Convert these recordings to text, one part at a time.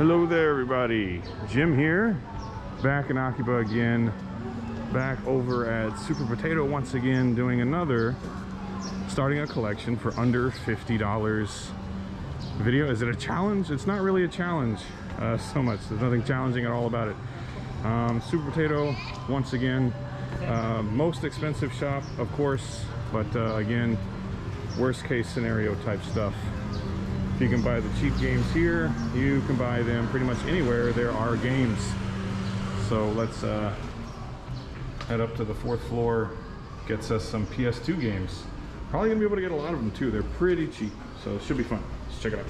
Hello there everybody, Jim here, back in Akiba again, back over at Super Potato once again, doing another starting a collection for under $50 video. Is it a challenge? It's not really a challenge so much, there's nothing challenging at all about it. Super Potato once again, most expensive shop of course, but again, worst case scenario type stuff. You can buy the cheap games here, you can buy them pretty much anywhere there are games. So let's head up to the 4th floor, gets us some PS2 games. Probably gonna be able to get a lot of them too, they're pretty cheap, so it should be fun. Let's check it out.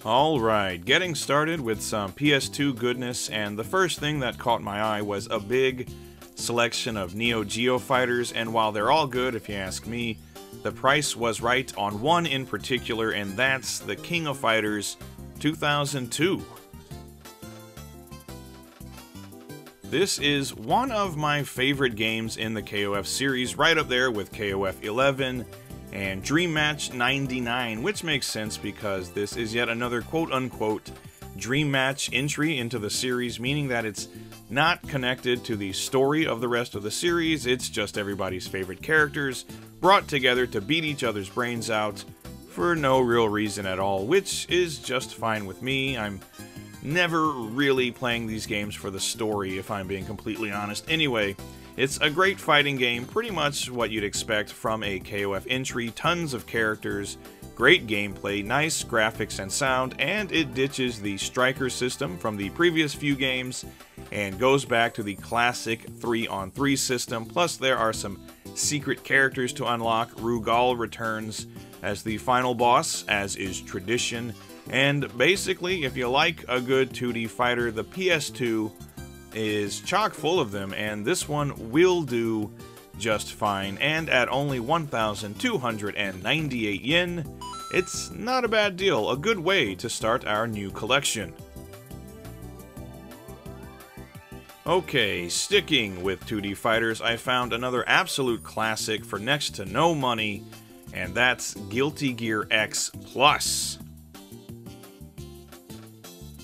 Alright, getting started with some PS2 goodness, and the first thing that caught my eye was a big selection of Neo Geo fighters, and while they're all good if you ask me, the price was right on one in particular, and that's the King of Fighters 2002. This is one of my favorite games in the KOF series, right up there with KOF 11 and Dream Match 99, which makes sense because this is yet another quote-unquote Dream Match entry into the series, meaning that it's not connected to the story of the rest of the series, it's just everybody's favorite characters brought together to beat each other's brains out for no real reason at all, which is just fine with me. I'm never really playing these games for the story, if I'm being completely honest. Anyway, it's a great fighting game, pretty much what you'd expect from a KOF entry, tons of characters, great gameplay, nice graphics and sound, and it ditches the striker system from the previous few games and goes back to the classic 3-on-3 system, plus there are some secret characters to unlock. Rugal returns as the final boss, as is tradition, and basically, if you like a good 2D fighter, the PS2 is chock full of them, and this one will do just fine, and at only 1,298 yen, it's not a bad deal, a good way to start our new collection. Okay, sticking with 2D fighters, I found another absolute classic for next to no money, and that's Guilty Gear X Plus.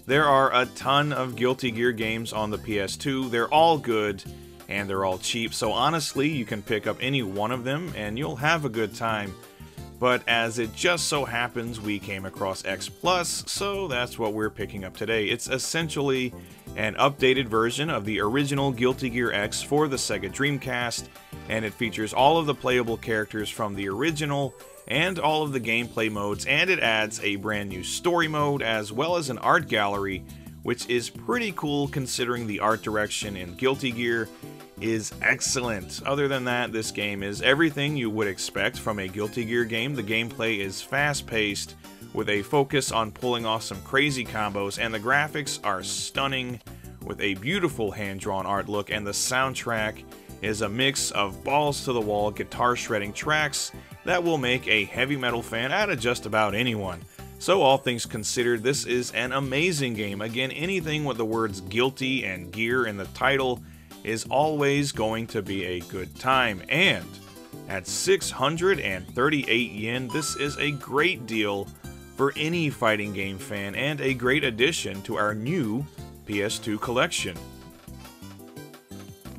There are a ton of Guilty Gear games on the PS2, they're all good, and they're all cheap, so honestly, you can pick up any one of them, and you'll have a good time. But as it just so happens, we came across X Plus, so that's what we're picking up today. It's essentially an updated version of the original Guilty Gear X for the Sega Dreamcast, and it features all of the playable characters from the original, and all of the gameplay modes, and it adds a brand new story mode as well as an art gallery, which is pretty cool considering the art direction in Guilty Gear is excellent. Other than that, this game is everything you would expect from a Guilty Gear game. The gameplay is fast-paced with a focus on pulling off some crazy combos, and the graphics are stunning with a beautiful hand-drawn art look, and the soundtrack is a mix of balls-to-the-wall guitar shredding tracks that will make a heavy metal fan out of just about anyone. So all things considered, this is an amazing game. Again, anything with the words guilty and gear in the title is always going to be a good time. And at 638 yen, this is a great deal for any fighting game fan and a great addition to our new PS2 collection.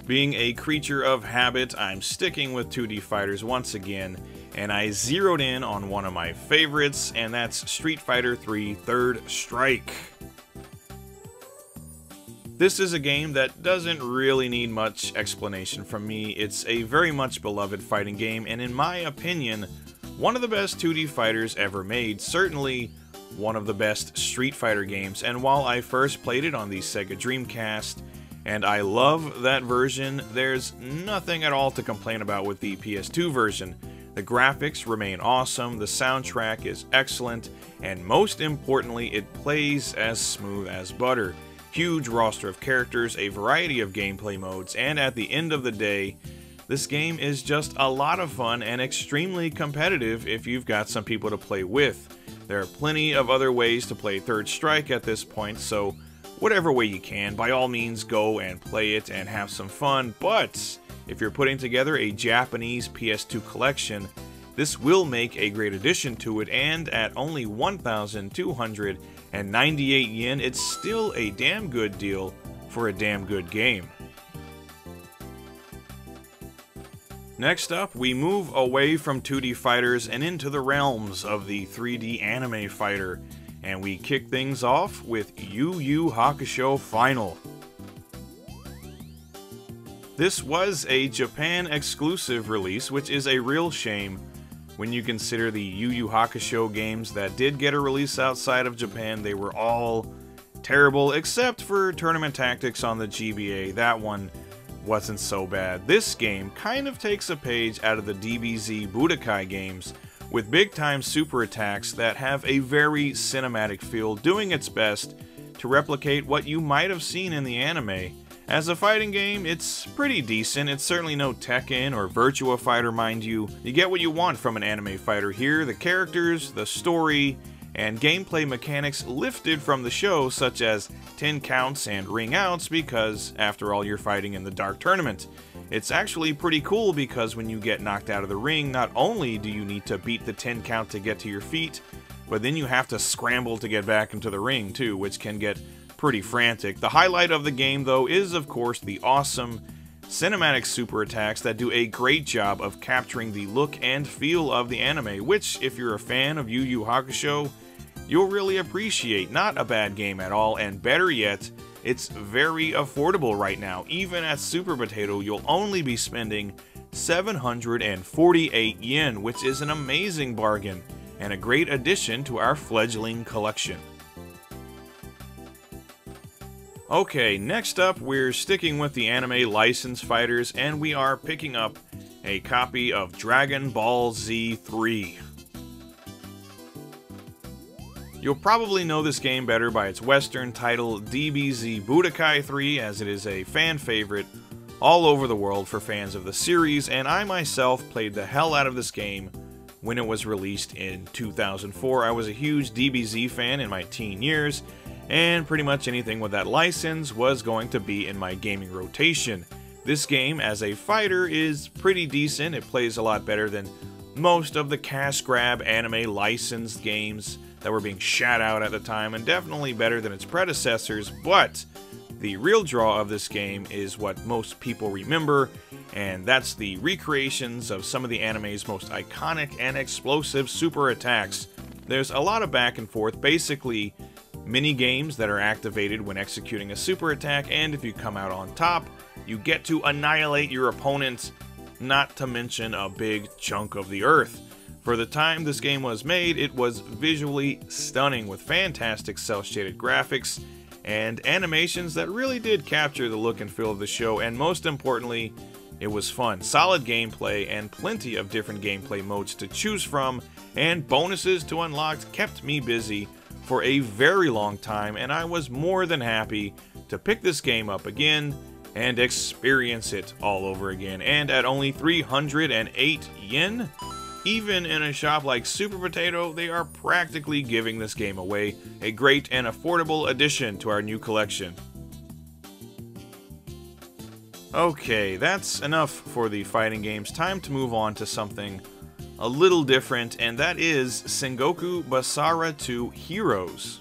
Being a creature of habit, I'm sticking with 2D fighters once again, and I zeroed in on one of my favorites, and that's Street Fighter III Third Strike. This is a game that doesn't really need much explanation from me. It's a very much beloved fighting game, and in my opinion, one of the best 2D fighters ever made, certainly one of the best Street Fighter games, and while I first played it on the Sega Dreamcast, and I love that version, there's nothing at all to complain about with the PS2 version. The graphics remain awesome, the soundtrack is excellent, and most importantly, it plays as smooth as butter. Huge roster of characters, a variety of gameplay modes, and at the end of the day, This game is just a lot of fun and extremely competitive if you've got some people to play with. There are plenty of other ways to play Third Strike at this point, so whatever way you can, by all means go and play it and have some fun, but if you're putting together a Japanese PS2 collection, this will make a great addition to it, and at only 1,298 yen, it's still a damn good deal for a damn good game. Next up, we move away from 2D fighters and into the realms of the 3D anime fighter, and we kick things off with Yu Yu Hakusho Final. This was a Japan exclusive release, which is a real shame when you consider the Yu Yu Hakusho games that did get a release outside of Japan. They were all terrible, except for Tournament Tactics on the GBA. That one wasn't so bad. This game kind of takes a page out of the DBZ Budokai games, with big-time super attacks that have a very cinematic feel, doing its best to replicate what you might have seen in the anime. As a fighting game, it's pretty decent. It's certainly no Tekken or Virtua Fighter, mind you. You get what you want from an anime fighter here: the characters, the story, and gameplay mechanics lifted from the show, such as 10 counts and ring outs, because after all, you're fighting in the Dark Tournament. It's actually pretty cool because when you get knocked out of the ring, not only do you need to beat the 10 count to get to your feet, but then you have to scramble to get back into the ring too, which can get pretty frantic. The highlight of the game, though, is of course the awesome cinematic super attacks that do a great job of capturing the look and feel of the anime, which, if you're a fan of Yu Yu Hakusho, you'll really appreciate. Not a bad game at all, and better yet, it's very affordable right now. Even at Super Potato, you'll only be spending 748 yen, which is an amazing bargain and a great addition to our fledgling collection. Okay, next up, we're sticking with the anime licensed fighters, and we are picking up a copy of Dragon Ball Z 3. You'll probably know this game better by its Western title, DBZ Budokai 3, as it is a fan favorite all over the world for fans of the series, and I myself played the hell out of this game when it was released in 2004. I was a huge DBZ fan in my teen years, and pretty much anything with that license was going to be in my gaming rotation. This game, as a fighter, is pretty decent. It plays a lot better than most of the cash grab anime licensed games that were being shat out at the time, and definitely better than its predecessors, but the real draw of this game is what most people remember, and that's the recreations of some of the anime's most iconic and explosive super attacks. There's a lot of back and forth, basically mini games that are activated when executing a super attack, and if you come out on top, you get to annihilate your opponent, not to mention a big chunk of the earth. For the time this game was made, it was visually stunning with fantastic cel-shaded graphics and animations that really did capture the look and feel of the show, and most importantly, it was fun. Solid gameplay and plenty of different gameplay modes to choose from, and bonuses to unlock kept me busy for a very long time, and I was more than happy to pick this game up again and experience it all over again. And at only 308 yen, even in a shop like Super Potato, they are practically giving this game away, a great and affordable addition to our new collection. Okay, that's enough for the fighting games. Time to move on to something a little different, and that is Sengoku Basara 2 Heroes.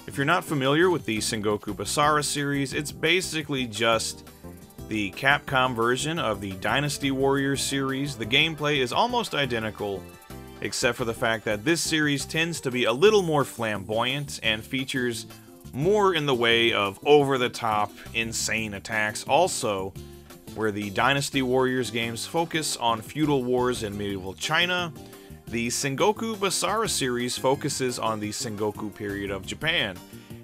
If you're not familiar with the Sengoku Basara series, it's basically just the Capcom version of the Dynasty Warriors series. The gameplay is almost identical, except for the fact that this series tends to be a little more flamboyant and features more in the way of over-the-top, insane attacks. Also, where the Dynasty Warriors games focus on feudal wars in medieval China, the Sengoku Basara series focuses on the Sengoku period of Japan,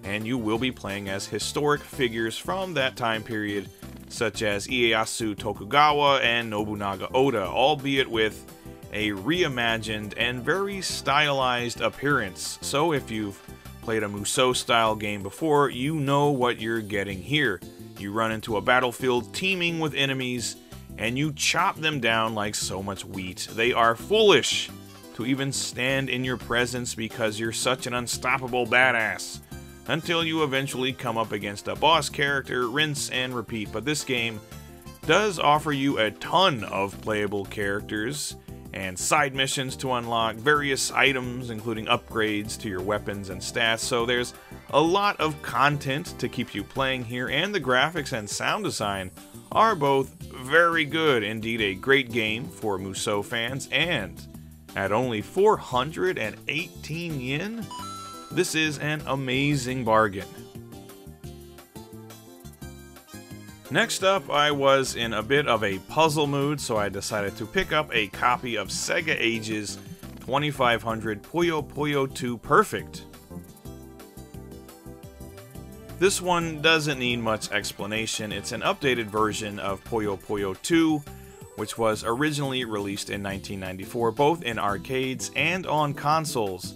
and you will be playing as historic figures from that time period, such as Ieyasu Tokugawa and Nobunaga Oda, albeit with a reimagined and very stylized appearance. So if you've played a Musou style game before, you know what you're getting here. You run into a battlefield teeming with enemies, and you chop them down like so much wheat. They are foolish to even stand in your presence because you're such an unstoppable badass, until you eventually come up against a boss character, rinse and repeat. But this game does offer you a ton of playable characters and side missions to unlock, various items including upgrades to your weapons and stats, so there's a lot of content to keep you playing here, and the graphics and sound design are both very good. Indeed, a great game for Musou fans, and at only 418 yen, this is an amazing bargain. Next up, I was in a bit of a puzzle mood, so I decided to pick up a copy of Sega Ages 2500 Puyo Puyo 2 Perfect. This one doesn't need much explanation. It's an updated version of Puyo Puyo 2, which was originally released in 1994, both in arcades and on consoles,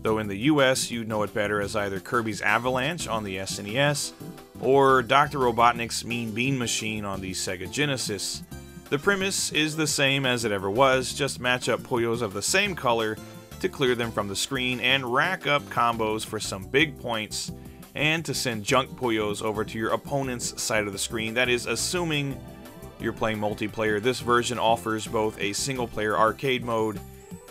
though in the US you'd know it better as either Kirby's Avalanche on the SNES, or Dr. Robotnik's Mean Bean Machine on the Sega Genesis. The premise is the same as it ever was, just match up Puyos of the same color to clear them from the screen and rack up combos for some big points, and to send junk Puyos over to your opponent's side of the screen. That is, assuming you're playing multiplayer. This version offers both a single-player arcade mode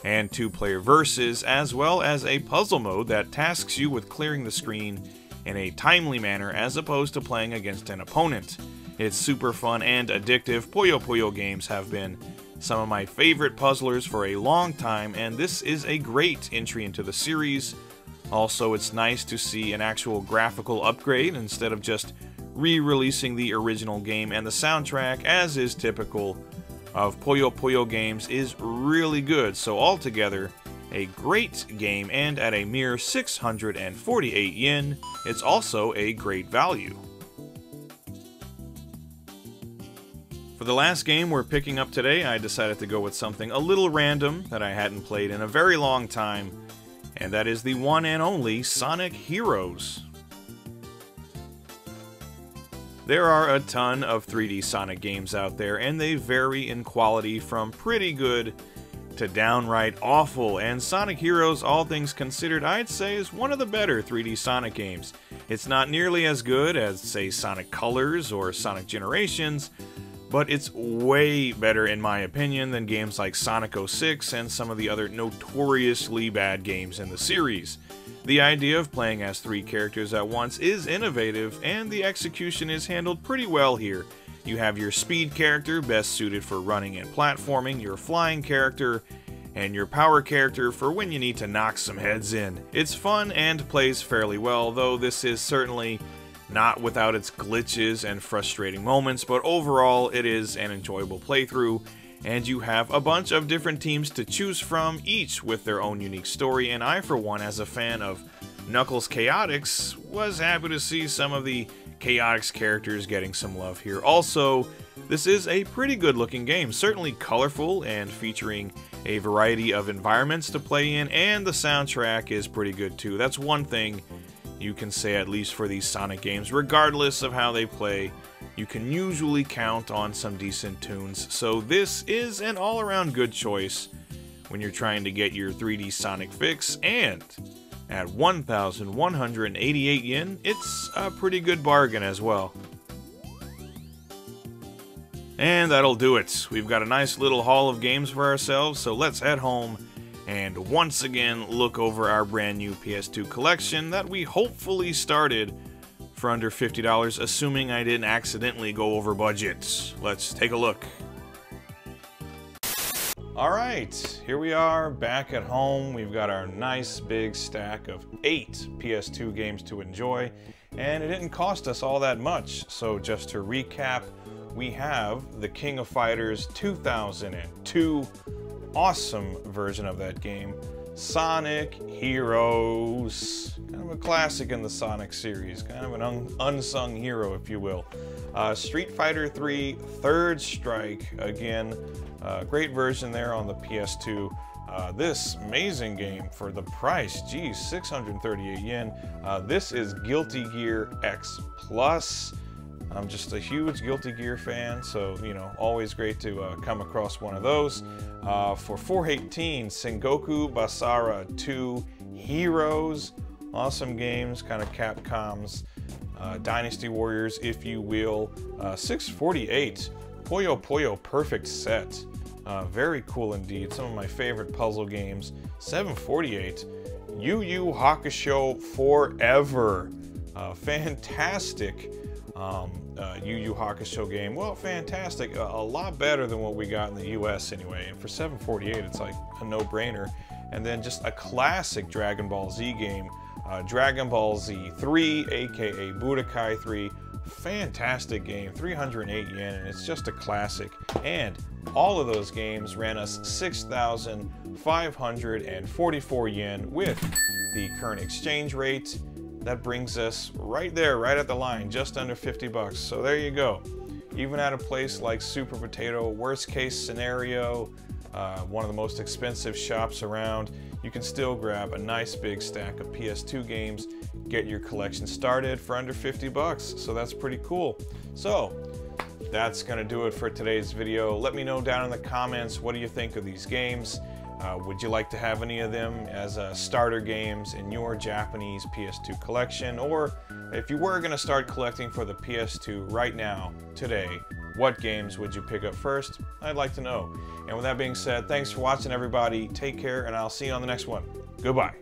and two-player versus, as well as a puzzle mode that tasks you with clearing the screen in a timely manner as opposed to playing against an opponent. It's super fun and addictive. Puyo Puyo games have been some of my favorite puzzlers for a long time, and this is a great entry into the series. Also, it's nice to see an actual graphical upgrade instead of just re-releasing the original game, and the soundtrack, as is typical of Puyo Puyo games, is really good. So altogether, a great game, and at a mere 648 yen, it's also a great value. For the last game we're picking up today, I decided to go with something a little random that I hadn't played in a very long time, and that is the one and only Sonic Heroes. There are a ton of 3D Sonic games out there, and they vary in quality from pretty good to downright awful, and Sonic Heroes, all things considered, I'd say is one of the better 3D Sonic games. It's not nearly as good as, say, Sonic Colors or Sonic Generations, but it's way better in my opinion than games like Sonic 06 and some of the other notoriously bad games in the series. The idea of playing as 3 characters at once is innovative, and the execution is handled pretty well here. You have your speed character, best suited for running and platforming, your flying character, and your power character for when you need to knock some heads in. It's fun and plays fairly well, though this is certainly not without its glitches and frustrating moments, but overall it is an enjoyable playthrough, and you have a bunch of different teams to choose from, each with their own unique story, and I, for one, as a fan of Knuckles Chaotix, was happy to see some of the Chaotix characters getting some love here. Also, this is a pretty good looking game, certainly colorful and featuring a variety of environments to play in, and the soundtrack is pretty good too. That's one thing you can say, at least for these Sonic games. Regardless of how they play, you can usually count on some decent tunes, so this is an all-around good choice when you're trying to get your 3D Sonic fix, and at 1,188 yen, it's a pretty good bargain as well. And that'll do it. We've got a nice little haul of games for ourselves, so let's head home and once again look over our brand new PS2 collection that we hopefully started for under $50, assuming I didn't accidentally go over budget. Let's take a look. Alright, here we are back at home. We've got our nice big stack of 8 PS2 games to enjoy, and it didn't cost us all that much. So just to recap, we have the King of Fighters 2002, awesome version of that game. Sonic Heroes, kind of a classic in the Sonic series, kind of an unsung hero, if you will. Street Fighter 3 Third Strike, again, great version there on the PS2. This amazing game for the price, geez, 638 yen. This is Guilty Gear X Plus. I'm just a huge Guilty Gear fan, so, you know, always great to come across one of those. For 418, Sengoku Basara 2 Heroes. Awesome games, kind of Capcom's Dynasty Warriors, if you will. 648, Puyo Puyo Perfect Set. Very cool indeed. Some of my favorite puzzle games. 748, Yu Yu Hakusho Forever. Fantastic Yu Yu Hakusho game. Well, fantastic. A lot better than what we got in the US anyway. And for 748, it's like a no-brainer. And then just a classic Dragon Ball Z game. Dragon Ball Z 3, aka Budokai 3. Fantastic game, 308 yen, and it's just a classic. And all of those games ran us 6,544 yen with the current exchange rate. That brings us right there, right at the line, just under 50 bucks. So there you go. Even at a place like Super Potato, worst case scenario, one of the most expensive shops around, you can still grab a nice big stack of PS2 games, get your collection started for under 50 bucks. So that's pretty cool. So that's gonna do it for today's video. Let me know down in the comments, what do you think of these games? Would you like to have any of them as starter games in your Japanese PS2 collection? Or if you were gonna start collecting for the PS2 right now, today, what games would you pick up first? I'd like to know. And with that being said, thanks for watching, everybody. Take care, and I'll see you on the next one. Goodbye.